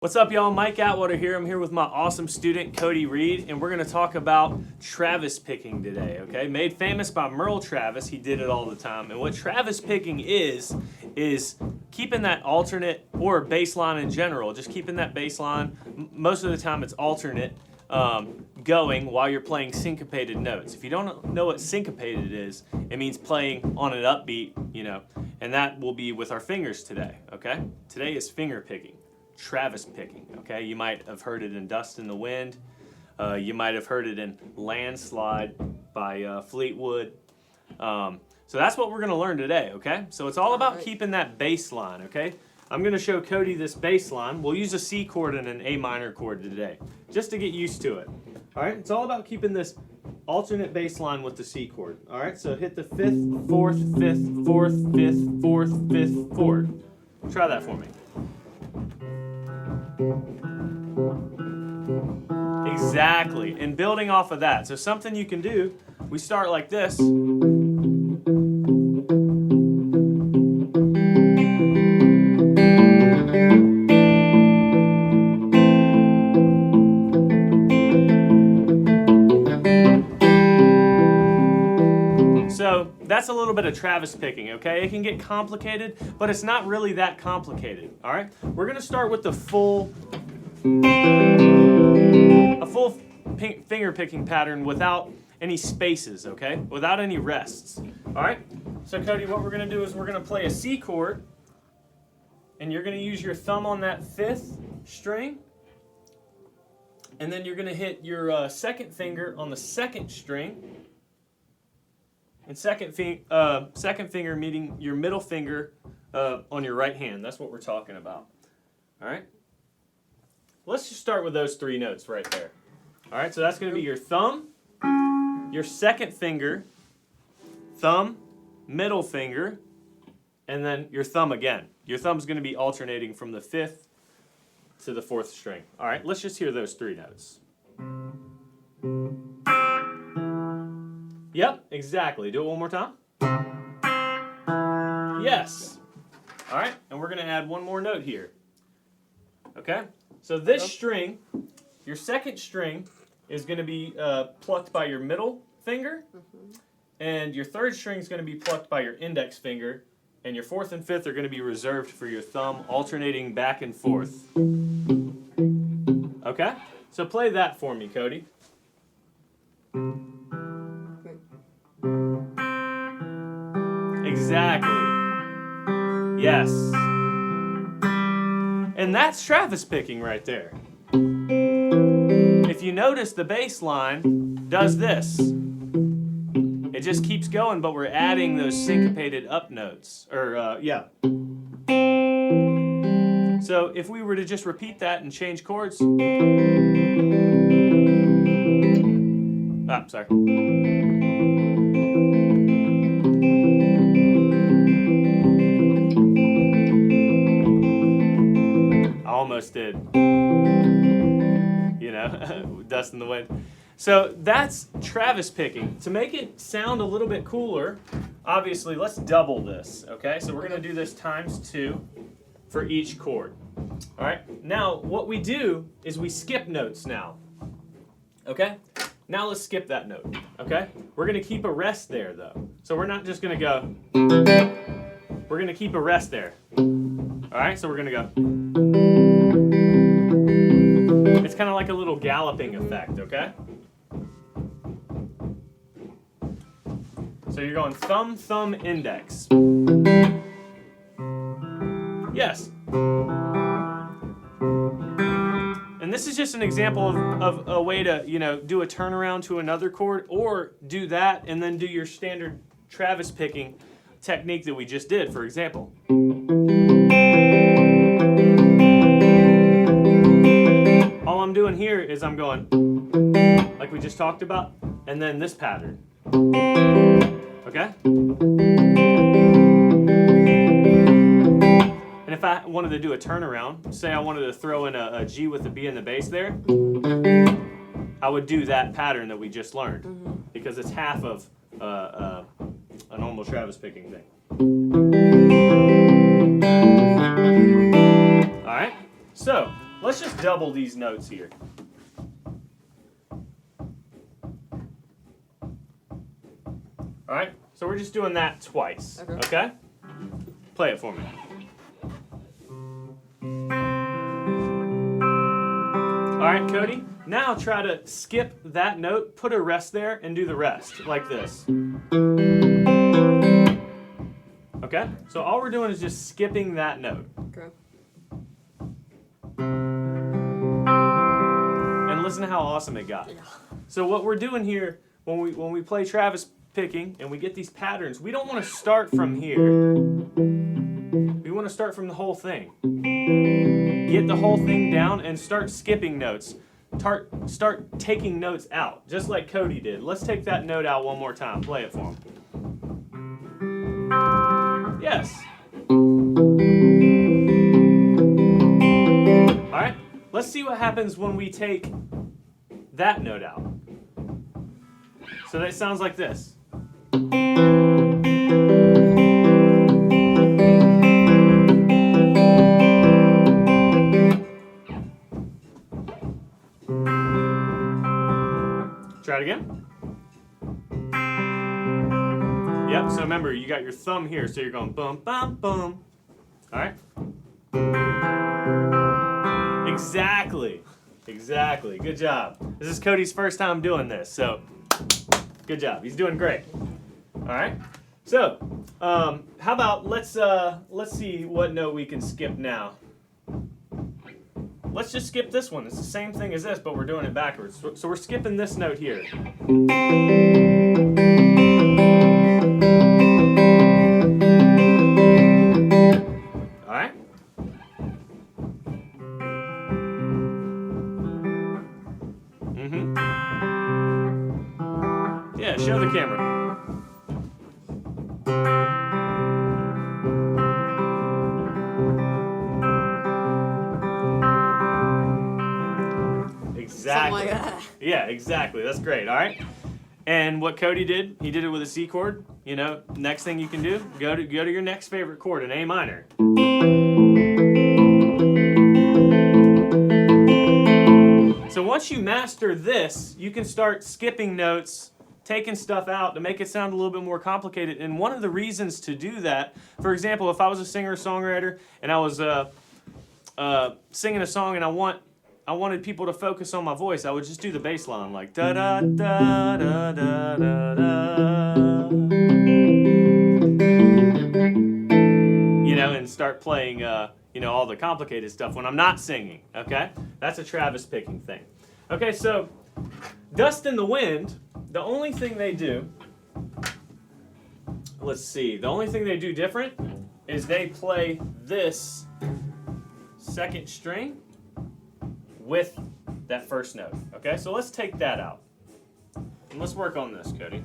What's up, y'all? Mike Atwater here. I'm here with my awesome student, Cody Reid, and we're going to talk about Travis picking today, okay? Made famous by Merle Travis. He did it all the time. And what Travis picking is keeping that alternate, or bass line in general, just keeping that bass line. Most of the time it's alternate, going while you're playing syncopated notes. If you don't know what syncopated is, it means playing on an upbeat, and that will be with our fingers today, okay? Today is finger picking. Travis picking, okay? You might have heard it in Dust in the Wind. You might have heard it in Landslide by Fleetwood. So that's what we're going to learn today, okay? So it's all about keeping that bass line, okay? I'm going to show Cody this bass line. We'll use a C chord and an A minor chord today, just to get used to it. All right? It's all about keeping this alternate bass line with the C chord. All right? So hit the 5th, 4th, 5th, 4th, 5th, 4th, 5th, chord. Try that for me. Exactly, and building off of that. So something you can do, we start like this. So that's a little bit of Travis picking, okay? It can get complicated, but it's not really that complicated, all right? We're gonna start with the full finger picking pattern without any spaces, okay? Without any rests, all right? So Cody, what we're gonna do is we're gonna play a C chord, and you're gonna use your thumb on that 5th string, and then you're gonna hit your second finger on the 2nd string, and second finger meeting your middle finger on your right hand. That's what we're talking about, all right? Let's just start with those 3 notes right there. All right, so that's going to be your thumb, your 2nd finger, thumb, middle finger, and then your thumb again. Your thumb's going to be alternating from the 5th to the 4th string. All right, let's just hear those 3 notes. Yep, exactly. Do it one more time. Yes. All right, and we're going to add one more note here. Okay? So this string, your 2nd string, is going to be plucked by your middle finger, and your 3rd string is going to be plucked by your index finger, and your 4th and 5th are going to be reserved for your thumb, alternating back and forth. Okay? So play that for me, Cody. Exactly. Yes. And that's Travis picking right there. If you notice, the bass line does this. It just keeps going, but we're adding those syncopated up notes. So if we were to just repeat that and change chords. Sorry. Almost did. Dust in the Wind. So that's Travis picking. To make it sound a little bit cooler, obviously, let's double this, okay? So we're going to do this ×2 for each chord. All right? Now, what we do is we skip notes now, okay? Now let's skip that note, okay? We're going to keep a rest there, though. So we're not just going to go. We're going to keep a rest there. All right? So we're going to go. It's kind of like a little galloping effect, okay? So you're going thumb, thumb, index. Yes. And this is just an example of a way to, do a turnaround to another chord, or do that and then do your standard Travis picking technique that we just did, for example. All I'm doing here is I'm going, like we just talked about, and then this pattern. Okay? And if I wanted to do a turnaround, say I wanted to throw in a G with a B in the bass there, I would do that pattern that we just learned, because it's half of a normal Travis picking thing. All right? So let's just double these notes here. All right, so we're just doing that twice, okay? Play it for me. All right, Cody, now try to skip that note, put a rest there, and do the rest, like this. Okay, so all we're doing is just skipping that note. Okay. And listen to how awesome it got. So what we're doing here, when we play Travis picking and we get these patterns, we don't want to start from here. We want to start from the whole thing. Get the whole thing down and start skipping notes. Start taking notes out, just like Cody did. Let's take that note out one more time. Play it for him. Yes. All right, let's see what happens when we take that note out. So that sounds like this. Try it again. Yep, so remember, you got your thumb here, so you're going boom, boom, boom. All right? Exactly. Exactly. Good job. This is Cody's first time doing this, so good job. He's doing great. All right? So, how about let's see what note we can skip now. Let's just skip this one. It's the same thing as this, but we're doing it backwards. So we're skipping this note here. All right? Yeah, show the camera. Exactly. Something like that. Yeah, exactly. That's great. All right. And what Cody did, he did it with a C chord. You know, next thing you can do, go to your next favorite chord, an A minor. So once you master this, you can start skipping notes, taking stuff out to make it sound a little bit more complicated. And one of the reasons to do that, for example, if I was a singer-songwriter and I was singing a song and I wanted people to focus on my voice, I would just do the bass line like da da da da da da da. You know, and start playing all the complicated stuff when I'm not singing, okay? That's a Travis picking thing. Okay, so Dust in the Wind, the only thing they do, let's see, the only thing they do different is they play this second string with that first note. Okay, so let's take that out. And let's work on this, Cody.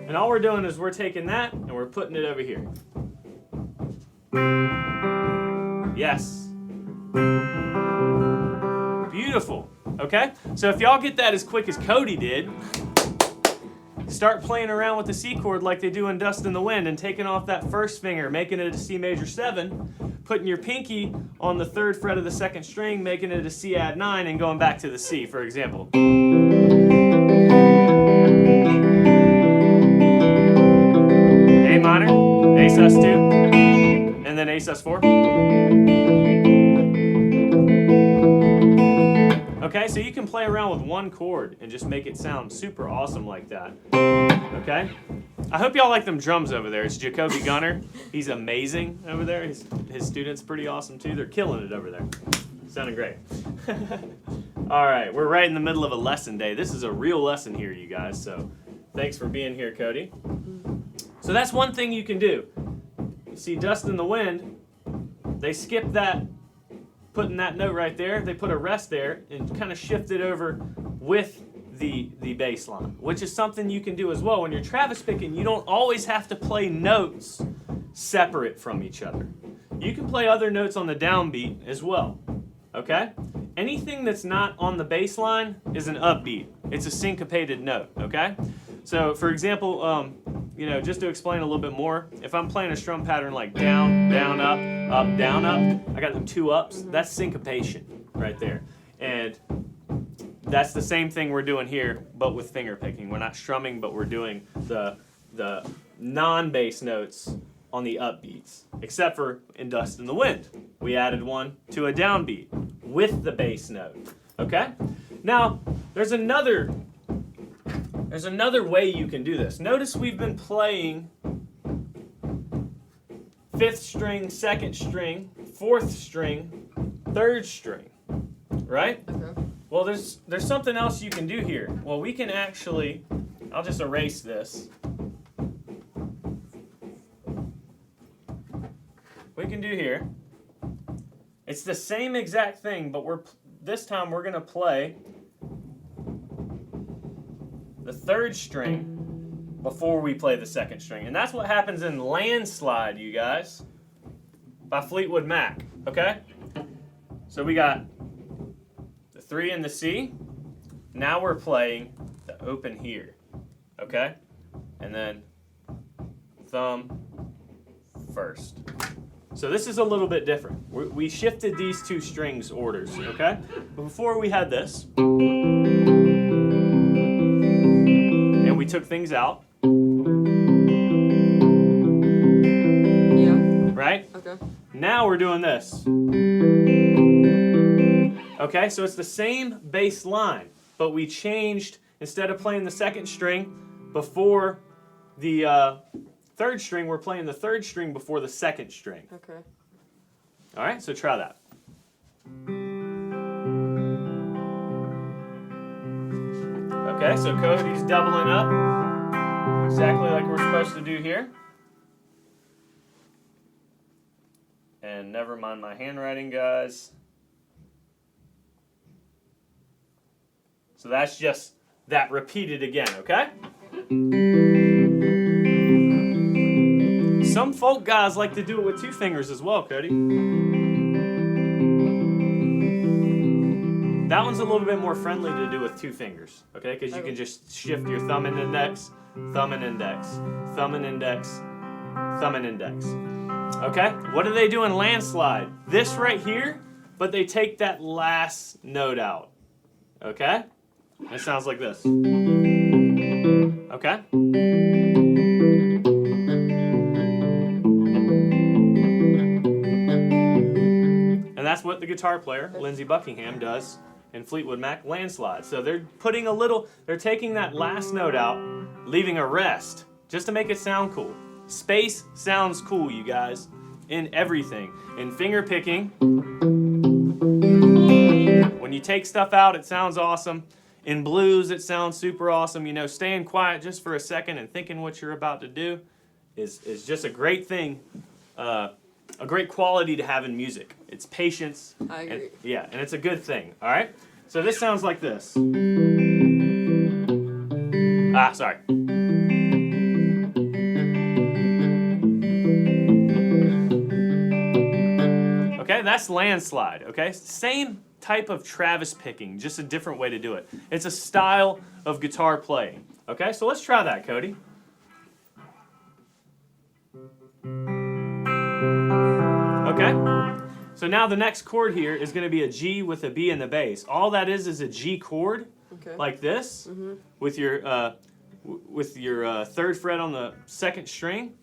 And all we're doing is we're taking that and we're putting it over here. Yes. Beautiful. Okay, so if y'all get that as quick as Cody did, start playing around with the C chord like they do in Dust in the Wind and taking off that first finger, making it a C major 7, putting your pinky on the 3rd fret of the 2nd string, making it a C add 9, and going back to the C, for example. A minor, A sus2, and then A sus4. Okay, so you can play around with one chord and just make it sound super awesome like that. Okay? I hope y'all like them drums over there. It's Jacoby Gunner. He's amazing over there. His students pretty awesome too. They're killing it over there. Sounding great. All right, we're right in the middle of a lesson day. This is a real lesson here, you guys, so thanks for being here, Cody. So that's one thing you can do. You see Dust in the Wind, they skip that, putting that note right there, they put a rest there and kind of shift it over with the bass line, which is something you can do as well. When you're Travis picking, you don't always have to play notes separate from each other. You can play other notes on the downbeat as well, okay? Anything that's not on the bass line is an upbeat. It's a syncopated note, okay? So, for example, just to explain a little bit more, if I'm playing a strum pattern like down, down, up, down, up, I got them 2 ups. That's syncopation right there. And that's the same thing we're doing here, but with finger picking. We're not strumming, but we're doing the non-bass notes on the upbeats, except for in Dust in the Wind. We added one to a downbeat with the bass note. Okay? Now, there's another way you can do this. Notice we've been playing 5th string, 2nd string, 4th string, 3rd string, right? Okay. Well, there's something else you can do here. Well, we can actually, I'll just erase this. We can do here. It's the same exact thing, but this time we're going to play the 3rd string before we play the 2nd string. And that's what happens in Landslide, you guys, by Fleetwood Mac, okay? So we got the 3 and the C. Now we're playing the open here, okay? And then thumb first. So this is a little bit different. We shifted these 2 strings orders, okay? But before we had this, and we took things out. Yeah. Right? Okay. Now we're doing this. Okay, so it's the same bass line, but we changed, instead of playing the 2nd string before the 3rd string, we're playing the 3rd string before the 2nd string. Okay. All right, so try that. Okay, so Cody's doubling up, exactly like we're supposed to do here. And never mind my handwriting, guys. So that's just that repeated again, okay? Some folk guys like to do it with 2 fingers as well, Cody. That one's a little bit more friendly to do with 2 fingers, okay? Because you can just shift your thumb and index, thumb and index, thumb and index, thumb and index. Okay? What do they do in Landslide? This right here, but they take that last note out. Okay? It sounds like this. Okay? And that's what the guitar player, Lindsey Buckingham, does in Fleetwood Mac Landslide. So they're taking that last note out, leaving a rest, just to make it sound cool. Space sounds cool, you guys, in everything. In finger picking, when you take stuff out, it sounds awesome. In blues, it sounds super awesome. Staying quiet just for a second and thinking what you're about to do is just a great thing, a great quality to have in music. It's patience. I agree. And it's a good thing, all right? So this sounds like this. Sorry. Okay, that's Landslide, okay? Same type of Travis picking, just a different way to do it. It's a style of guitar playing, okay? So let's try that, Cody. Okay? So now the next chord here is going to be a G with a B in the bass. All that is a G chord, like this, with your 3rd fret on the 2nd string,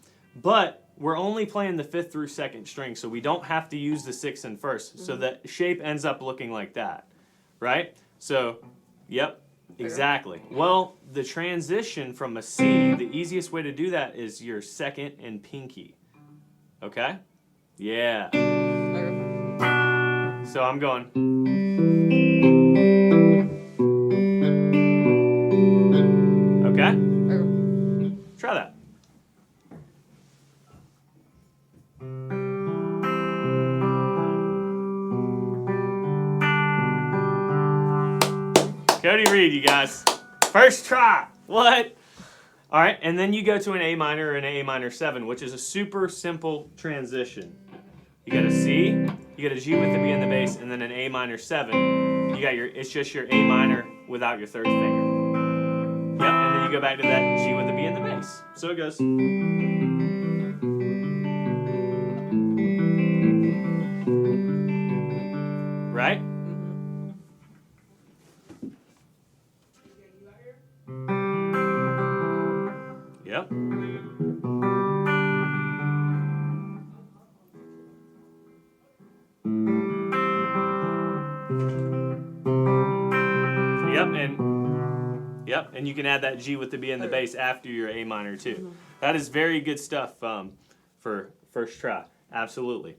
but we're only playing the 5th through 2nd string, so we don't have to use the 6th and 1st. So the shape ends up looking like that, right? So, yep, exactly. Well, the transition from a C, the easiest way to do that is your 2nd and pinky, okay? Yeah. So I'm going. Okay? Try that. Cody Reid, you guys. First try. What? All right, and then you go to an A minor or an A minor 7, which is a super simple transition. You got a C, you got a G with the B in the bass, and then an A minor 7. It's just your A minor without your 3rd finger. Yep, and then you go back to that G with the B in the bass. So it goes. Right? Yep. Yep, and you can add that G with the B in the bass after your A minor too. That is very good stuff for first try. Absolutely.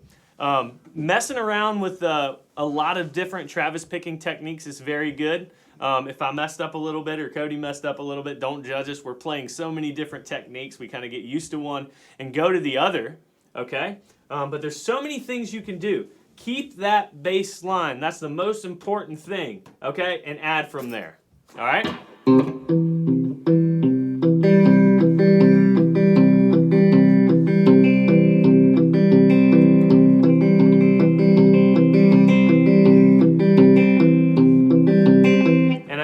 Messing around with a lot of different Travis picking techniques is very good. If I messed up a little bit or Cody messed up a little bit, don't judge us. We're playing so many different techniques. We kind of get used to one and go to the other, okay? But there's so many things you can do. Keep that bass line. That's the most important thing, okay? And add from there, all right?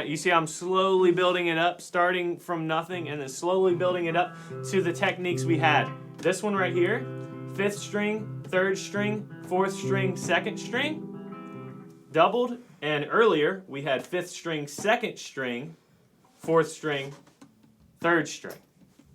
You see I'm slowly building it up, starting from nothing, and then slowly building it up to the techniques we had. This one right here, 5th string, 3rd string, 4th string, 2nd string, doubled, and earlier we had 5th string, 2nd string, 4th string, 3rd string,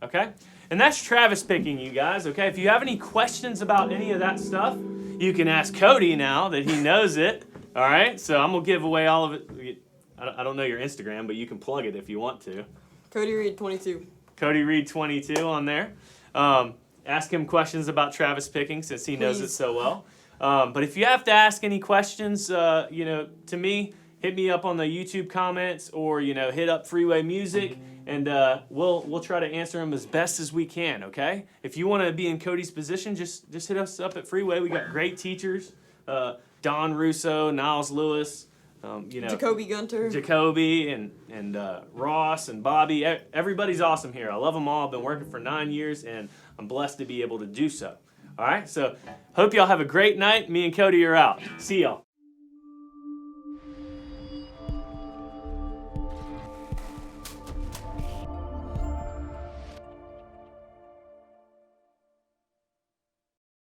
okay? And that's Travis picking, you guys, okay? If you have any questions about any of that stuff, you can ask Cody now that he knows it, all right? So I'm going to give away all of it. I don't know your Instagram, but you can plug it if you want to. Cody Reid 22. Cody Reid 22 on there. Ask him questions about Travis picking since he knows it so well. But if you have to ask any questions, to me, hit me up on the YouTube comments or hit up Freeway Music, and we'll try to answer them as best as we can. Okay? If you want to be in Cody's position, just hit us up at Freeway. We got great teachers: Don Russo, Niles Lewis. Jacoby Gunter. Jacoby and Ross and Bobby. Everybody's awesome here. I love them all. I've been working for 9 years, and I'm blessed to be able to do so. All right, so hope y'all have a great night. Me and Cody are out. See y'all.